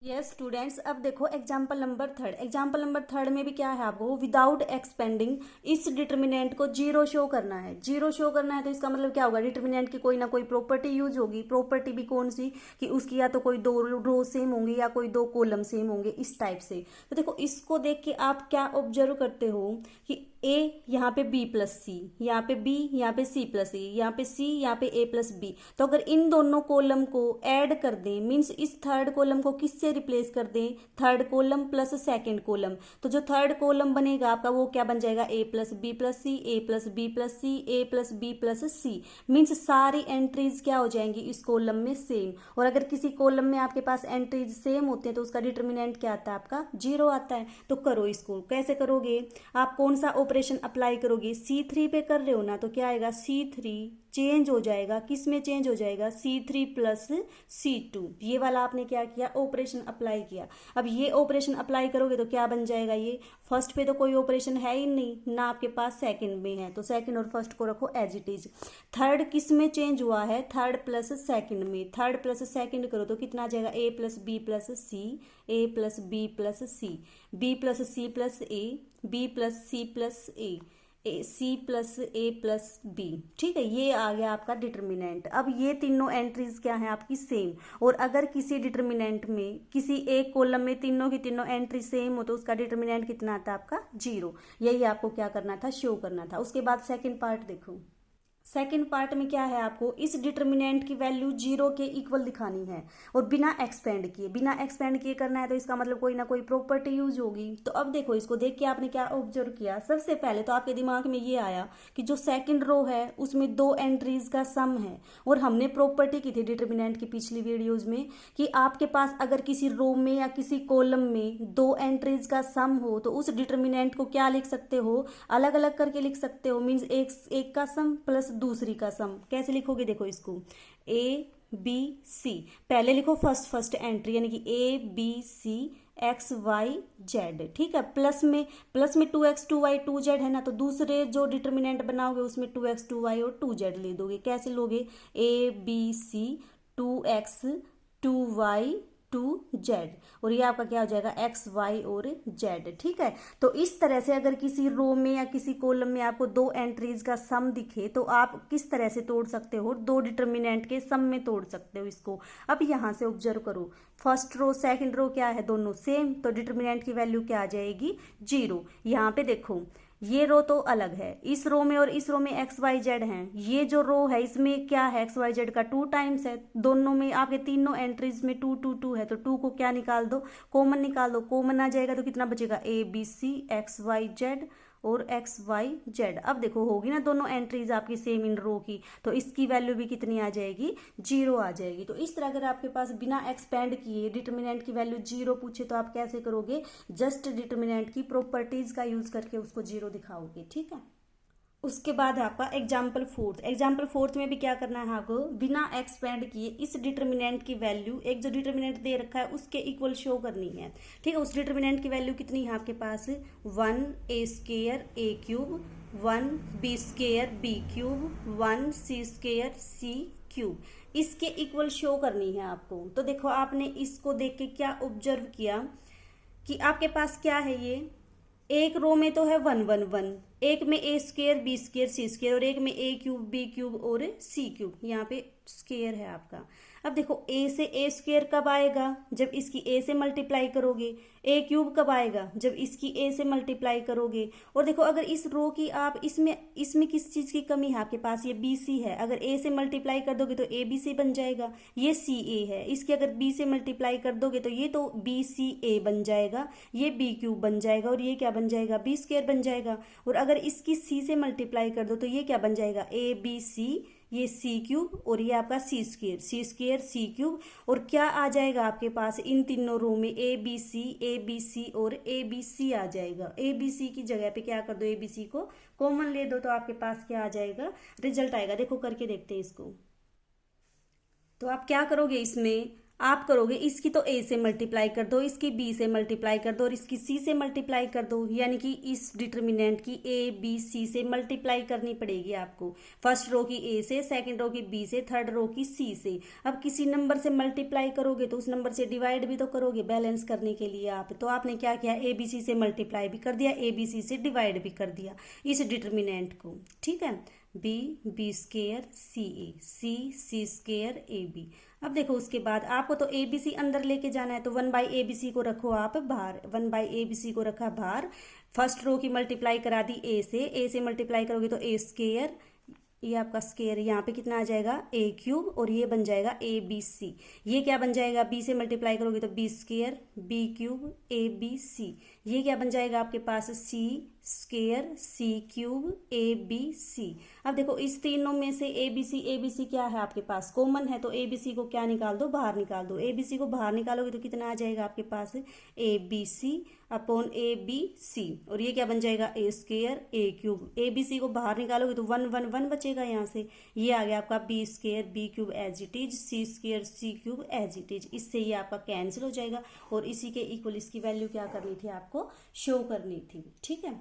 Yes students, अब देखो example number third में भी क्या है, आपको विदाउट एक्सपेंडिंग इस डिटर्मिनेंट को जीरो शो करना है। जीरो शो करना है तो इसका मतलब क्या होगा, डिटर्मिनेंट की कोई ना कोई प्रॉपर्टी यूज होगी। प्रॉपर्टी भी कौन सी, कि उसकी या तो कोई दो रो सेम होंगे या कोई दो कॉलम सेम होंगे, इस टाइप से। तो देखो इसको देख के आप क्या ऑब्जर्व करते हो कि ए यहाँ पे बी प्लस सी, यहाँ पे बी, यहाँ पे सी प्लस ए, यहाँ पे सी, यहाँ पे ए प्लस बी। तो अगर इन दोनों कॉलम को ऐड कर दें, मीन्स इस थर्ड कॉलम को किससे रिप्लेस कर दें, third column plus second column, तो जो थर्ड कॉलम बनेगा आपका वो क्या बन जाएगा, ए प्लस बी प्लस सी, ए प्लस बी प्लस सी, ए प्लस बी प्लस सी। मीन्स सारी एंट्रीज क्या हो जाएंगी इस कॉलम में सेम। और अगर किसी कॉलम में आपके पास एंट्रीज सेम होते हैं तो उसका डिटर्मिनेंट क्या आता है, आपका जीरो आता है। तो करो इसको, कैसे करोगे आप, कौन सा ऑपरेशन अप्लाई करोगे, C3 पे कर रहे हो ना, तो क्या आएगा, C3 चेंज हो जाएगा, किस में चेंज हो जाएगा, C3 प्लस C2। ये वाला आपने क्या किया, ऑपरेशन अप्लाई किया। अब ये ऑपरेशन अप्लाई करोगे तो क्या बन जाएगा, ये फर्स्ट पे तो कोई ऑपरेशन है ही नहीं ना आपके पास, सेकंड में है तो सेकंड और फर्स्ट को रखो एज इट इज। थर्ड किस में चेंज हुआ है, थर्ड प्लस सेकंड में। थर्ड प्लस सेकंड करो तो कितना आ जाएगा, ए प्लस बी प्लस सी, ए प्लस बी प्लस सी, बी प्लस सी प्लस ए, बी प्लस सी प्लस ए, सी प्लस ए प्लस बी। ठीक है, ये आ गया आपका डिटर्मिनेंट। अब ये तीनों एंट्रीज क्या है आपकी, सेम। और अगर किसी डिटर्मिनेंट में किसी एक कॉलम में तीनों की तीनों एंट्री सेम हो तो उसका डिटर्मिनेंट कितना आता है आपका, जीरो। यही आपको क्या करना था, शो करना था। उसके बाद सेकेंड पार्ट देखो। सेकेंड पार्ट में क्या है, आपको इस डिटर्मिनेंट की वैल्यू जीरो के इक्वल दिखानी है और बिना एक्सपेंड किए। बिना एक्सपेंड किए करना है तो इसका मतलब कोई ना कोई प्रॉपर्टी यूज होगी। तो अब देखो इसको देख के आपने क्या ऑब्जर्व किया, सबसे पहले तो आपके दिमाग में ये आया कि जो सेकंड रो है उसमें दो एंट्रीज का सम है। और हमने प्रॉपर्टी की थी डिटर्मिनेंट की पिछली वीडियोज में कि आपके पास अगर किसी रो में या किसी कॉलम में दो एंट्रीज का सम हो तो उस डिटर्मिनेंट को क्या लिख सकते हो, अलग अलग करके लिख सकते हो। मीन्स एक का सम प्लस दूसरी का सम। कैसे लिखोगे, देखो इसको, ए बी सी, पहले लिखो फर्स्ट एंट्री यानी कि A B C X Y Z. ठीक है, प्लस में 2x 2y 2z है ना, तो दूसरे जो डिटर्मिनेंट बनाओगे उसमें 2x 2y और 2z ले दोगे। कैसे लोगे, ए बी सी 2x 2y 2z, और ये आपका क्या हो जाएगा, x y और z। ठीक है, तो इस तरह से अगर किसी रो में या किसी कॉलम में आपको दो एंट्रीज का सम दिखे तो आप किस तरह से तोड़ सकते हो, दो डिटर्मिनेंट के सम में तोड़ सकते हो इसको। अब यहाँ से ऑब्जर्व करो, फर्स्ट रो सेकंड रो क्या है, दोनों सेम, तो डिटर्मिनेंट की वैल्यू क्या आ जाएगी, जीरो। यहाँ पे देखो ये रो तो अलग है, इस रो में और इस रो में एक्स वाई जेड है। ये जो रो है इसमें क्या है, एक्स वाई जेड का 2 टाइम्स है। दोनों में आपके तीनों एंट्रीज में 2 2 2 है, तो 2 को क्या निकाल दो, कॉमन निकाल दो। कॉमन आ जाएगा तो कितना बचेगा, A B C X Y Z और एक्स वाई जेड। अब देखो होगी ना दोनों एंट्रीज आपकी सेम इन रो की, तो इसकी वैल्यू भी कितनी आ जाएगी, जीरो आ जाएगी। तो इस तरह अगर आपके पास बिना एक्सपेंड किए डिटर्मिनेंट की वैल्यू जीरो पूछे तो आप कैसे करोगे, जस्ट डिटर्मिनेंट की प्रॉपर्टीज का यूज करके उसको जीरो दिखाओगे। ठीक है, उसके बाद आपका एग्जाम्पल फोर्थ में भी क्या करना है आपको, बिना एक्सपेंड किए इस डिटर्मिनेंट की वैल्यू, एक जो डिटर्मिनेंट दे रखा है उसके इक्वल शो करनी है। ठीक है, उस डिटर्मिनेंट की वैल्यू कितनी है आपके पास, 1 A square A cube, 1 B square B cube, 1 C square C cube, इसके इक्वल शो करनी है आपको। तो देखो आपने इसको देख के क्या ऑब्जर्व किया कि आपके पास क्या है, ये एक रो में तो है 1 1 1, एक में ए स्क्वायर बी स्क्वायर सी स्क्वायर, और एक में ए क्यूब बी क्यूब और सी क्यूब, यहाँ पे स्क्वायर है आपका। अब देखो ए से ए स्क्वायर कब आएगा, जब इसकी ए से मल्टीप्लाई करोगे। ए क्यूब कब आएगा, जब इसकी ए से मल्टीप्लाई करोगे। और देखो अगर इस रो की आप इसमें किस चीज की कमी है आपके पास, ये बी सी है, अगर ए से मल्टीप्लाई कर दोगे तो ए बी सी बन जाएगा। ये सी ए है, इसके अगर बी से मल्टीप्लाई कर दोगे तो ये तो बी सी ए बन जाएगा, ये बी क्यूब बन जाएगा, और ये क्या बन जाएगा, बी स्क्वायर बन जाएगा। और अगर इसकी सी से मल्टीप्लाई कर दो तो ये क्या बन जाएगा, ए बी सी, ये सी क्यूब, और ये आपका सी स्क्वायर सी क्यूब। और क्या आ जाएगा आपके पास इन तीनों रो में, ए बी सी और ए बी सी आ जाएगा। ए बी सी की जगह पे क्या कर दो, ए बी सी को कॉमन ले दो, तो आपके पास क्या आ जाएगा, रिजल्ट आएगा। देखो करके देखते हैं इसको। तो आप क्या करोगे, इसमें आप करोगे इसकी तो ए से मल्टीप्लाई कर दो, इसकी बी से मल्टीप्लाई कर दो और इसकी सी से मल्टीप्लाई कर दो, यानी कि इस डिटर्मिनेंट की ए बी सी से मल्टीप्लाई करनी पड़ेगी आपको। फर्स्ट रो की ए से, सेकंड रो की बी से, थर्ड रो की सी से। अब किसी नंबर से मल्टीप्लाई करोगे तो उस नंबर से डिवाइड भी तो करोगे बैलेंस करने के लिए आप। तो आपने क्या किया, ए बी सी से मल्टीप्लाई भी कर दिया, ए बी सी से डिवाइड भी कर दिया इस डिटर्मिनेंट को, ठीक है। B square C A, C square A B. अब देखो उसके बाद आपको तो ए बी सी अंदर लेके जाना है, तो 1/ABC को रखो आप बाहर, 1/ABC को रखा बाहर। फर्स्ट रो की मल्टीप्लाई करा दी ए से मल्टीप्लाई करोगे तो ए स्केयर, ये आपका स्केयर यहाँ पे कितना आ जाएगा ए क्यूब, और ये बन जाएगा ए बी सी। ये क्या बन जाएगा, बी से मल्टीप्लाई करोगे तो B square B cube A B C. ये क्या बन जाएगा आपके पास, C square C cube A B C. अब देखो इस तीनों में से ए बी सी क्या है आपके पास, कॉमन है, तो ए बी सी को क्या निकाल दो, बाहर निकाल दो। ए बी सी को बाहर निकालोगे तो कितना आ जाएगा आपके पास, A B C upon A B C. और ये क्या बन जाएगा, A square A cube. A B C को बाहर निकालोगे तो 1 1 1 बचेगा यहाँ से। ये आ गया आपका B square B cube as it is, C square C cube as it is. इससे ये आपका कैंसिल हो जाएगा और इसी के इक्वल इसकी वैल्यू क्या करनी थी, आपको शो करनी थी, ठीक है।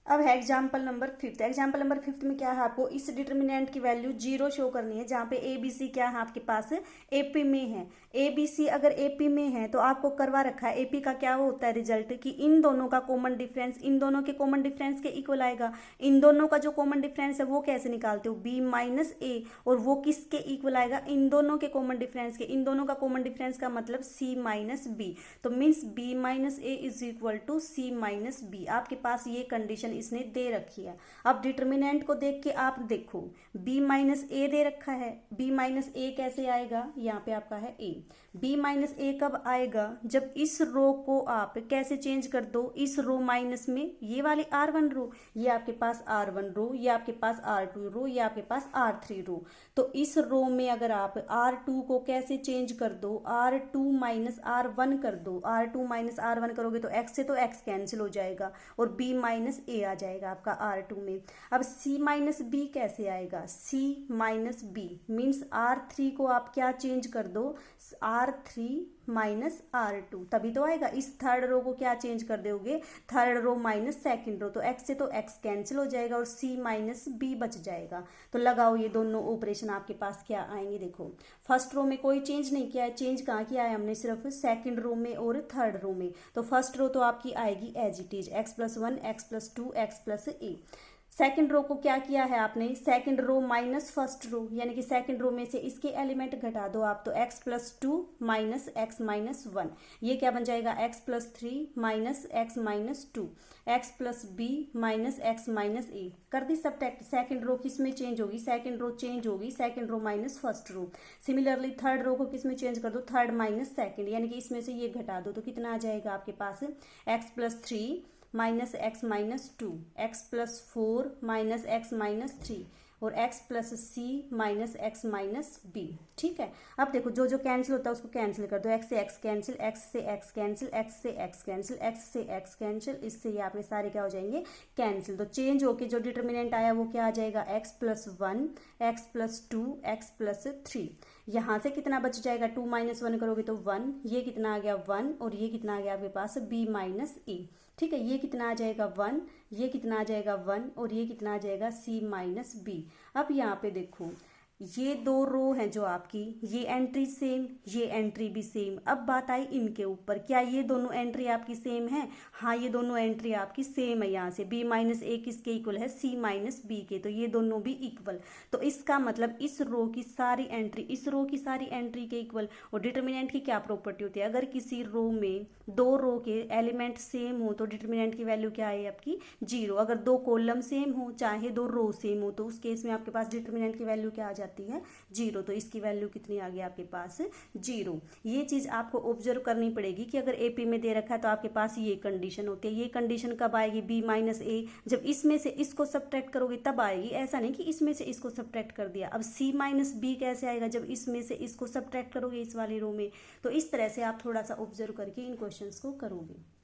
अब है एग्जाम्पल नंबर 5। एग्जाम्पल नंबर 5 में क्या है, आपको इस डिटर्मिनेंट की वैल्यू 0 शो करनी है, जहाँ पे ए बी सी क्या है आपके पास एपी में है। ए बी सी अगर एपी में है तो आपको करवा रखा है, एपी का क्या होता है रिजल्ट, कि इन दोनों का कॉमन डिफरेंस इन दोनों के कॉमन डिफरेंस के इक्वल आएगा। इन दोनों का जो कॉमन डिफरेंस है वो कैसे निकालते हो, बी माइनस ए, और वो किसके इक्वल आएगा, इन दोनों के कॉमन डिफरेंस के। इन दोनों का कॉमन डिफरेंस का मतलब सी माइनस बी, तो means B minus A is equal to C minus B. आपके पास ये कंडीशन इसने दे रखी है। अब डिटर्मिनेंट को देख के आप देखो, b माइनस ए दे रखा है, b माइनस ए कैसे आएगा, यहाँ पे आपका है a। b माइनस ए कब आएगा, जब इस रो को आप कैसे चेंज कर दो, इस रो माइनस में ये वाली R1 रो, ये आपके पास R1 रो, ये आपके पास R2 रो, ये आपके पास R3 रो। तो इस रो में अगर आप R2 को कैसे चेंज कर दो, R2 माइनस R1 कर दो। R2 माइनस R1 करोगे तो x से तो x कैंसिल हो जाएगा और b माइनस ए आ जाएगा आपका R2 में। अब c माइनस बी कैसे आएगा, c minus B means R3 को आप क्या चेंज कर दो, R3 माइनस R2, तभी तो आएगा। इस थर्ड रो को क्या चेंज कर दोगे, third row minus second row, तो x से तो x कैंसिल हो जाएगा और c माइनस b बच जाएगा। तो लगाओ ये दोनों ऑपरेशन आपके पास क्या आएंगे, देखो फर्स्ट रो में कोई चेंज नहीं किया है, चेंज कहाँ किया है हमने, सिर्फ सेकंड रो में और थर्ड रो में। तो फर्स्ट रो तो आपकी आएगी as it is, x+1 x+2 x+a। Second row को क्या किया है आपने, second row minus first row, यानी कि सेकंड रो में से इसके एलिमेंट घटा दो आप, तो x+2 माइनस x माइनस 1। ये क्या बन जाएगा, x+3 minus x minus 2, x+b minus x minus a। कर दी सबट्रैक्ट। सेकंड रो किस में चेंज होगी, सेकंड रो चेंज होगी second row minus first row. Similarly third row को किस में चेंज कर दो, थर्ड माइनस सेकंड, यानी कि इसमें से ये घटा दो तो कितना आ जाएगा आपके पास, x+3 minus x minus 2, x+4 minus x minus 3 और x+c minus x minus b, ठीक है। अब देखो जो जो कैंसिल होता है उसको कैंसिल कर दो, x से x कैंसिल, x से x कैंसिल, x से x कैंसिल, x से x कैंसिल, इससे ये आपके सारे क्या हो जाएंगे, कैंसिल। तो चेंज होके जो डिटर्मिनेंट आया वो क्या आ जाएगा, x+1 x+2 x+3। यहाँ से कितना बच जाएगा, 2 माइनस 1 करोगे तो 1, ये कितना आ गया 1, और ये कितना आ गया आपके पास b माइनस ए, ठीक है। ये कितना आ जाएगा 1, ये कितना आ जाएगा 1, और ये कितना आ जाएगा c माइनस बी। अब यहाँ पे देखो ये दो रो हैं जो आपकी, ये एंट्री सेम, ये एंट्री भी सेम। अब बात आई इनके ऊपर, क्या ये दोनों एंट्री आपकी सेम है, हाँ ये दोनों एंट्री आपकी सेम है। यहाँ से b माइनस ए किसके इक्वल है, c माइनस बी के, तो ये दोनों भी इक्वल। तो इसका मतलब इस रो की सारी एंट्री इस रो की सारी एंट्री के इक्वल। और डिटर्मिनेंट की क्या प्रॉपर्टी होती है, अगर किसी रो में दो रो के एलिमेंट सेम हो तो डिटर्मिनेंट की वैल्यू क्या है आपकी 0। अगर दो कॉलम सेम हो चाहे दो रो सेम हो तो उस केस में आपके पास डिटर्मिनेंट की वैल्यू क्या आ जाती है 0। तो इसकी वैल्यू कितनी आ गई आपके पास 0। ये चीज आपको ऑब्जर्व करनी पड़ेगी कि अगर एपी में दे रखा है तो आपके पास ये कंडीशन होती है। ये कंडीशन कब आएगी, b माइनस ए, जब इसमें से इसको सब्ट्रैक्ट करोगे तब आएगी। ऐसा नहीं कि इसमें से इसको सब्ट्रैक्ट कर दिया। अब c माइनस बी कैसे आएगा, जब इसमें से इसको सब्ट्रैक्ट करोगे इस वाली रो में। तो इस तरह से आप थोड़ा सा ऑब्जर्व करके इन क्वेश्चंस को करोगे।